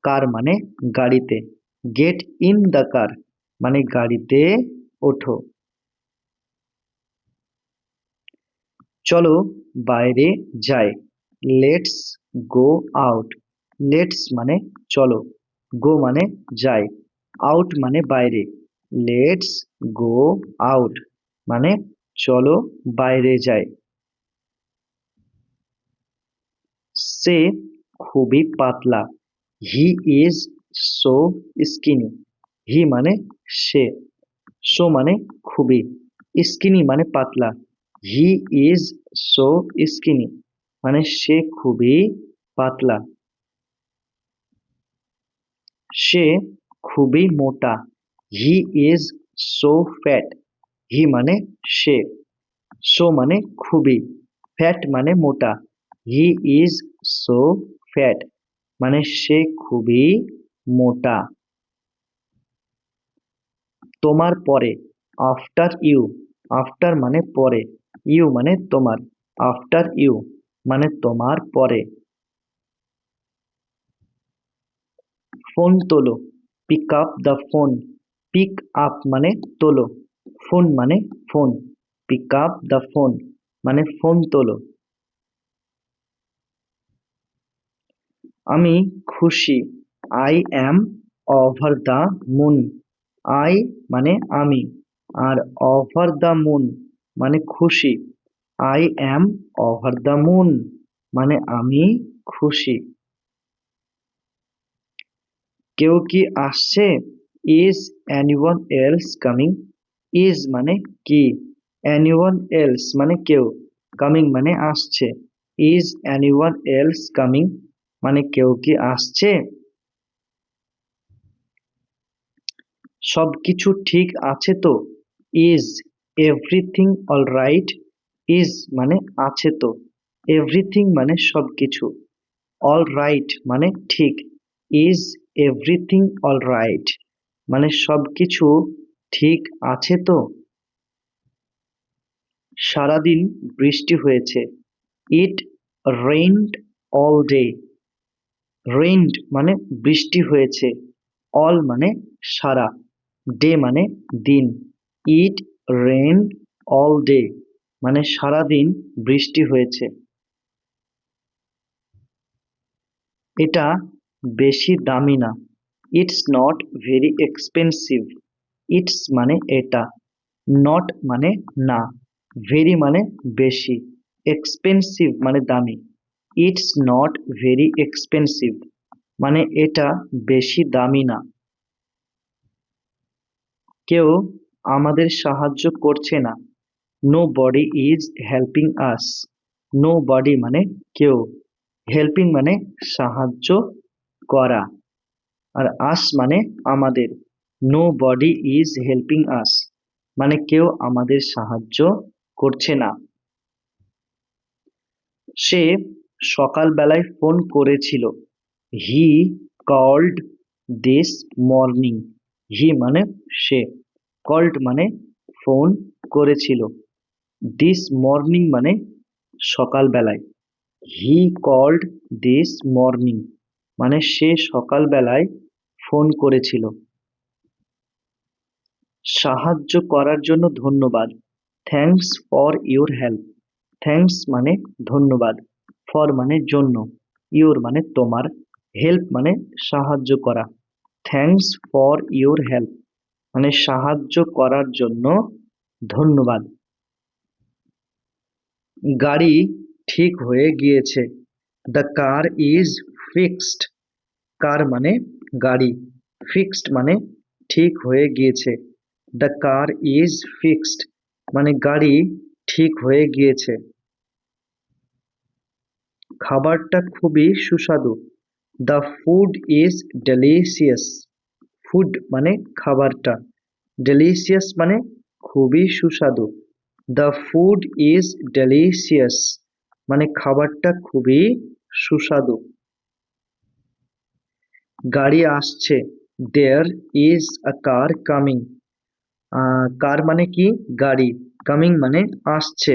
কার মানে গাড়িতে, গেট ইন দ্য কার মানে গাড়িতে ওঠো। চলো বাইরে যাই, লেটস গো আউট। লেটস মানে চলো, গো মানে যাই, আউট মানে বাইরে। লেটস গো আউট মানে চলো বাইরে যাই। সে খুবই পাতলা, হি ইজ সো স্কিনি। হি মানে সে, সো মানে খুবই, স্কিনি মানে পাতলা। হি ইজ সো স্কিনি মানে সে খুবই পাতলা। সে খুবই মোটা, হি ইজ সো ফ্যাট। হি মানে সে, সো মানে খুবই, ফ্যাট মানে মোটা। হি ইজ সো ফ্যাট মানে সে খুবই মোটা। তোমার পরে, আফটার ইউ, আফটার মানে পরে, ইউ মানে তোমার, আফটার ইউ মানে তোমার পরে। ফোন তোলো, pick up the phone, pick up মানে তোলো, ফোন মানে phone, pick up the phone মানে ফোন তোলো। আমি খুশি, I am over the moon, I মানে আমি, আর ওভার দ্য মুন মানে খুশি, I am over the moon মানে আমি খুশি। কেউ কি আসছে, is anyone else coming, is মানে কি, এনিওয়ান এলস মানে কেউ, কামিং মানে আসছে, ইজ এনিওয়ান এলস কামিং মানে কেউ কি আসছে। সবকিছু ঠিক আছে তো, ইজ এভরিথিং অলরাইট, ইজ মানে আছে তো, এভরিথিং মানে সবকিছু, অলরাইট মানে ঠিক, ইজ এভরিথিং অলরাইট মানে সবকিছু ঠিক আছে তো। সারাদিন বৃষ্টি হয়েছে, it rained all day, rained মানে বৃষ্টি হয়েছে, অল মানে সারা, ডে মানে দিন, ইট রেইনড অল ডে মানে সারাদিন বৃষ্টি হয়েছে। এটা বেশি দামি না, it's not very expensive, it's মানে এটা, নট মানে না, ভেরি মানে বেশি, এক্সপেন্সিভ মানে দামি, ইটস নট ভেরি এক্সপেন্সিভ মানে এটা বেশি দামি না। কেউ আমাদের সাহায্য করছে না, nobody is helping us, nobody মানে কেউ, হেল্পিং মানে সাহায্য করা, আর আস মানে আমাদের, nobody is helping us মানে কেউ আমাদের সাহায্য করছে না। সে সকালবেলায় ফোন করেছিল, হি কল্ড দিস মর্নিং, হি মানে সে, কল্ড মানে ফোন করেছিল, দিস মর্নিং মানে সকালবেলায়, হি কল্ড দিস মর্নিং মানে সে সকালবেলায় ফোন করেছিল। সাহায্য করার জন্য ধন্যবাদ, thanks for your help, thanks মানে ধন্যবাদ, ফর মানে জন্য, ইউর মানে তোমার, হেল্প মানে সাহায্য করা, থ্যাঙ্কস ফর ইউর হেল্প মানে সাহায্য করার জন্য ধন্যবাদ। গাড়ি ঠিক হয়ে গিয়েছে, দ্য কার ইজ ফিক্সড, কার মানে গাড়ি, ফিক্সড মানে ঠিক হয়ে গিয়েছে, দ্য কার ইজ ফিক্সড মানে গাড়ি ঠিক হয়ে গিয়েছে। খাবারটা খুবই সুস্বাদু, the food is delicious, food মানে খাবারটা, ডেলিশিয়াস মানে খুবই সুস্বাদু, দ্য ফুড ইজ ডেলিশিয়াস মানে খাবারটা খুবই সুস্বাদু। গাড়ি আসছে, there is a car coming, কার মানে কি গাড়ি, কামিং মানে আসছে,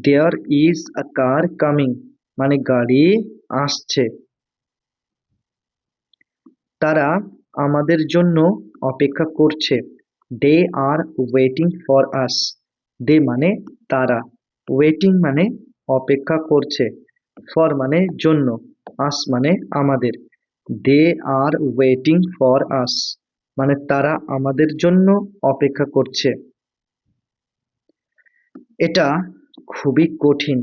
there is a car coming মানে গাড়ি আসছে। তারা আমাদের জন্য অপেক্ষা করছে, দে আর ওয়েটিং ফর আস, দে মানে তারা, ওয়েটিং মানে অপেক্ষা করছে, ফর মানে জন্য, আস মানে আমাদের, দে আর ওয়েটিং ফর আস মানে তারা আমাদের জন্য অপেক্ষা করছে। এটা খুবই কঠিন,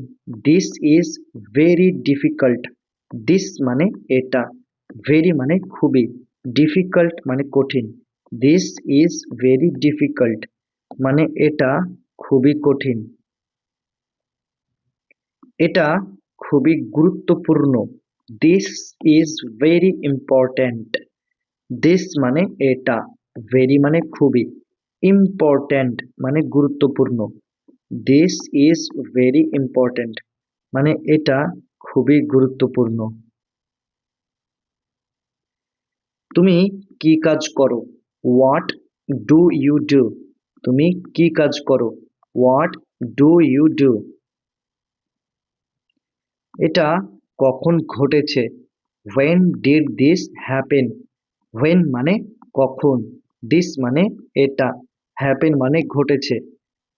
this is very difficult, this মানে এটা, ভেরি মানে খুবই, ডিফিকাল্ট মানে কঠিন, দিস ইজ ভেরি ডিফিকাল্ট মানে এটা খুবই কঠিন। এটা খুবই গুরুত্বপূর্ণ, this is very important, this মানে এটা, ভেরি মানে খুবই, ইম্পর্ট্যান্ট মানে গুরুত্বপূর্ণ, দিস ইজ ভেরি ইম্পর্ট্যান্ট মানে এটা খুবই গুরুত্বপূর্ণ। তুমি কি কাজ করো, হোয়াট ডু ইউ ডু, তুমি কি কাজ করো? What do you do? এটা কখন ঘটেছে? When did this happen? When মানে কখন, দিস মানে এটা, হ্যাপেন মানে ঘটেছে।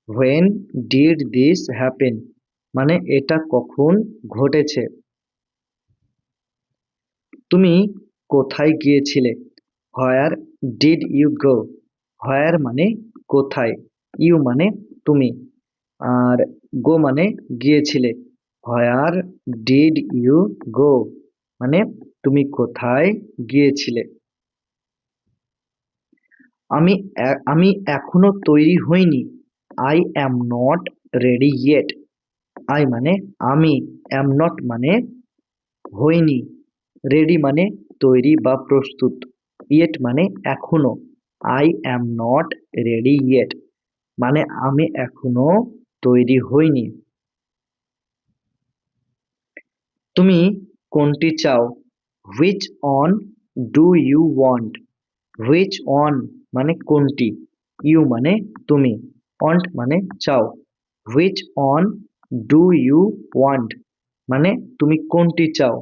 হোয়েন ডিড দিস হ্যাপেন মানে এটা কখন ঘটেছে। তুমি কোথায় গিয়েছিলে? Where did you go? হোয়ার মানে কোথায়, ইউ মানে তুমি, আর গো মানে গিয়েছিলে। হোয়ার ডিড ইউ গো মানে তুমি কোথায় গিয়েছিলে। আমি এখনো তৈরি হইনি। I am not ready yet. I মানে আমি, অ্যাম নট মানে হইনি, রেডি মানে তৈরি বা প্রস্তুত, ইয়েট মানে এখনো। I am not ready yet মানে আমি এখনো তৈরি হইনি। তুমি কোনটি চাও? Which one do you want? Which one মানে কোনটি, ইউ মানে তুমি, ওয়ান্ট মানে চাও। Which one do you want মানে তুমি কোনটি চাও।